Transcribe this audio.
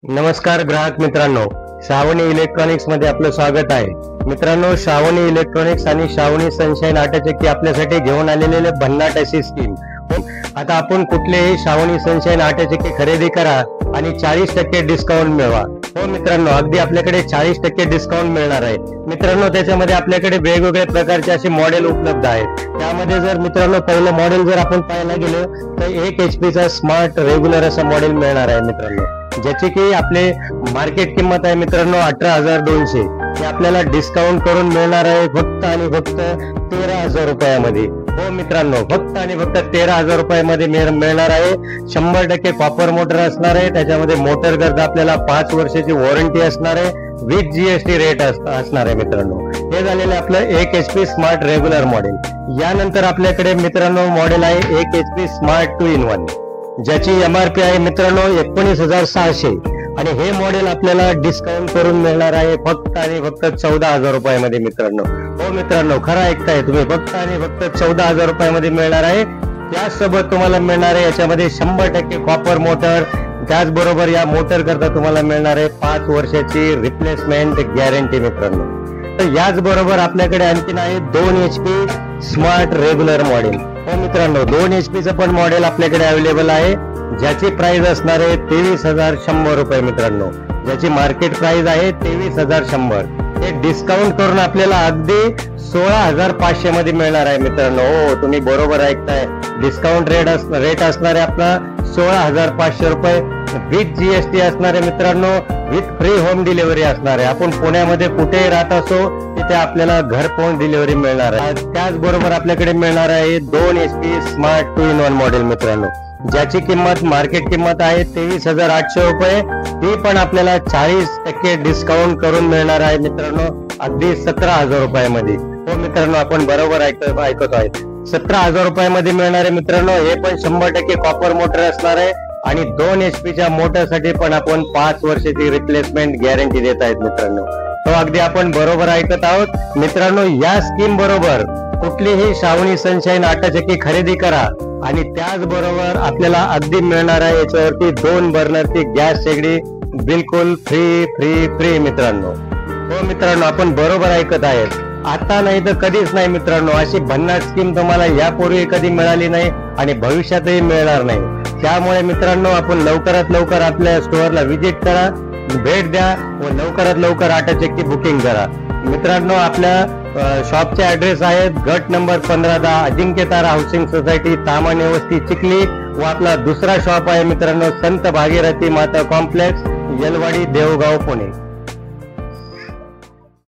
नमस्कार ग्राहक मित्रांनो, श्रावणी इलेक्ट्रॉनिक्स मध्ये आपलं स्वागत आहे. मित्रांनो, श्रावणी इलेक्ट्रॉनिक्स आणि श्रावणी सनशाईन ऑटोचक्की आपल्यासाठी घेऊन आलेले भन्नाट अशी स्कीम. आता आपण कुठलेही श्रावणी सनशाईन ऑटोचक्की खरेदी करा आणि 40% डिस्काउंट मिळवा. हो मित्रांनो, अगदी आपल्याकडे 40% डिस्काउंट मिळणार आहे. मित्रांनो, त्याच्यामध्ये आपल्याकडे वेगवेगळ्या प्रकारचे असे मॉडेल उपलब्ध आहेत. त्यामध्ये जर मित्रांनो पहिलं मॉडेल जर आपण पाहायला गेलो तर 1 HP चा स्मार्ट रेग्युलर असा मॉडेल मिळणार आहे मित्रांनो, ज्याची की आपले मार्केट किंमत आहे मित्रांनो 18,200. हे आपल्याला डिस्काउंट करून मिळणार आहे फक्त आणि फक्त 13,000 रुपयामध्ये. हो मित्रांनो, फक्त आणि फक्त 13,000 रुपयामध्ये मिळणार आहे. 100% कॉपर मोटर असणार आहे. त्याच्यामध्ये मोटर करता आपल्याला 5 वर्षाची वॉरंटी असणार आहे. विथ GST रेट असणार आहे मित्रांनो. हे झालेलं आपलं 1 HP स्मार्ट रेग्युलर मॉडेल. यानंतर आपल्याकडे मित्रांनो मॉडेल आहे 1 HP स्मार्ट 2-in-1, ज्याची MRP आहे मित्रांनो 19,600 आणि हे मॉडेल आपल्याला डिस्काउंट करून मिळणार आहे फक्त आणि फक्त 14,000 रुपयामध्ये मित्रांनो. हो मित्रांनो, खरं ऐकताय तुम्ही, फक्त आणि फक्त 14,000 रुपयामध्ये मिळणार आहे. त्याचसोबत तुम्हाला मिळणार आहे याच्यामध्ये 100% कॉपर मोटर. त्याचबरोबर या मोटर करता तुम्हाला मिळणार आहे 5 वर्षाची रिप्लेसमेंट गॅरंटी मित्रांनो. तर याचबरोबर आपल्याकडे आणखीन आहे 2 HP स्मार्ट रेग्युलर मॉडेल. हो मित्रांनो, 2 HP चं पण मॉडेल आपल्याकडे अवेलेबल आहे, ज्याची प्राइस असणार आहे 23,100 रुपये मित्रांनो, ज्याची मार्केट प्राइस आहे 23,100. हे डिस्काउंट करून आपल्याला अगदी 16,500 मध्ये मिळणार आहे मित्रांनो. हो, तुम्ही बरोबर ऐकताय, डिस्काउंट रेट असणार आहे आपला 16,500 रुपये. विथ GST असणार आहे मित्रांनो, विथ फ्री होम डिलिव्हरी असणार आहे. आपण पुण्यामध्ये कुठेही राहत असो तिथे आपल्याला घरपोच डिलिव्हरी मिळणार आहे. त्याचबरोबर आपल्याकडे मिळणार आहे 2 HP स्मार्ट 2-in-1 मॉडेल मित्रांनो, ज्याची किंमत मार्केट किंमत आहे 23,800 रुपये. ती पण आपल्याला 40% डिस्काउंट करून मिळणार आहे मित्रांनो, अगदी 17,000 रुपयामध्ये. हो मित्रांनो, आपण बरोबर ऐकत आहे, 17,000 रुपयामध्ये मिळणार आहे मित्रांनो. हे पण 100% कॉपर मोटर असणार आहे आणि 2 HP च्या मोटरसाठी पण आपण 5 वर्षाची रिप्लेसमेंट गॅरंटी देत आहेत मित्रांनो. तो अगदी आपण बरोबर ऐकत आहोत मित्रांनो. या स्कीम बरोबर कुठलीही श्रावणी सनशाईन ऑटोचक्की खरेदी करा आणि त्याचबरोबर आपल्याला अगदी मिळणार आहे याच्यावरती 2 बर्नरची गॅस शेगडी बिलकुल फ्री मित्रांनो. हो मित्रांनो, आपण बरोबर ऐकत आहेत. आता नाही तर कधीच नाही मित्रांनो, अशी भन्नाट स्कीम तुम्हाला यापूर्वी कधी मिळाली नाही आणि भविष्यातही मिळणार नाही. त्यामुळे मित्रांनो, आपण लवकरात लवकर आपल्या स्टोअरला व्हिजिट करा, भेट द्या व लवकरात लवकर ऑटोचक्की बुकिंग करा मित्रांनो. आपल्या शॉपचे ऍड्रेस आहेत गट number 1510 Ajinkyatara housing society, Tamane वस्ती, चिखली. व आपला दुसरा शॉप आहे मित्रांनो संत भागीरथी माता कॉम्प्लेक्स, येलवाडी, देवगाव, पुणे.